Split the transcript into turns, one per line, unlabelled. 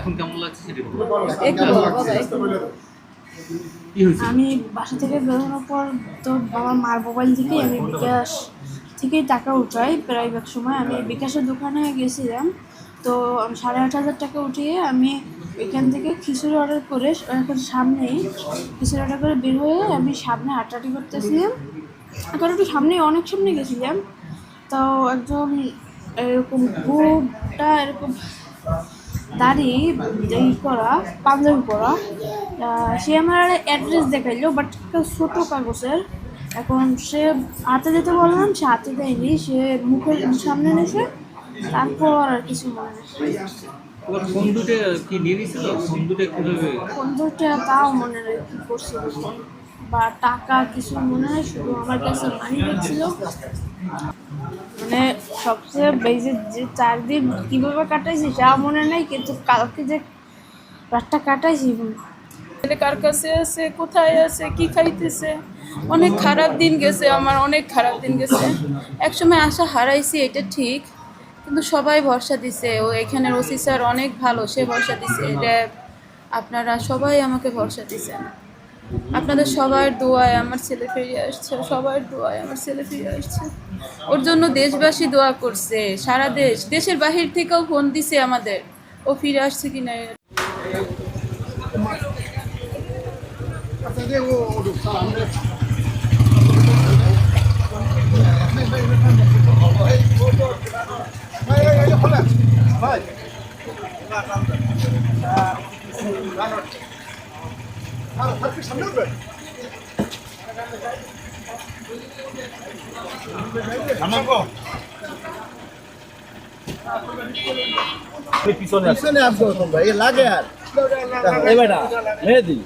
এখন কেমন লাগছে সেটা
আমি বাসা থেকে বেরোনোর পর তো আমার মার মোবাইল থেকেই আমি বিকাশ থেকেই টাকা উঠাই। প্রায় এক সময় আমি বিকাশের দোকানে গেছিলাম, তো 8,500 টাকা উঠিয়ে আমি এখান থেকে খিচুড়ি অর্ডার করে এখন সামনেই খিচুড়ি অর্ডার করে বের হয়ে আমি সামনে হাঁটাহাঁটি করতেছিলাম। এখন একটু সামনে অনেক সামনে গেছিলাম, তো একজন এরকম বুকটা এরকম দাড়ি করা, পাঞ্জাবি পরা, সে আমার অ্যাড্রেস দেখাইলো, বাট একটা ছোটো কাগজের। এখন সে হাতে দিতে বললাম, সে হাতে দেয়নি, সে মুখের সামনে নিয়েছে। তারপর আর কিছু মনে নেই।
ফোন দুটো কি নিয়ে নিয়েছিল? ফোন দুটো কিভাবে?
ফোন দুটো তাও মনে নেই কী করছিল বা টাকা কিছু মনে নেই, শুধু আমার কাছে মানি ব্যাগ ছিল। মানে সবচেয়ে বেশি যে 4 দিন কীভাবে কাটাইছি তা মনে নেই, কিন্তু কালকে যে রাতটা কাটাইছি
কার কাছে আছে, কোথায় আছে, কি খাইতেছে, অনেক খারাপ দিন গেছে আমার, অনেক খারাপ দিন গেছে। একসময় আশা হারাইছি, এটা ঠিক, কিন্তু সবাই ভরসা দিছে। ও এখানের ওসি স্যার অনেক ভালো, সে ভরসা দিছে। র্যাব, আপনারা সবাই আমাকে ভরসা দিছেন। আপনাদের সবার দোয়ায় আমার ছেলে ফিরে আসছে, সবার দোয়ায় আমার ছেলে ফিরে আসছে। ওর জন্য দেশবাসী দোয়া করছে, সারা দেশ, দেশের বাহির থেকেও ফোন দিছে আমাদের, ও ফিরে আসছে কিনা।
পিছনে আসবো তোমরা, এ লাগে আর এই বেটা মেহেদি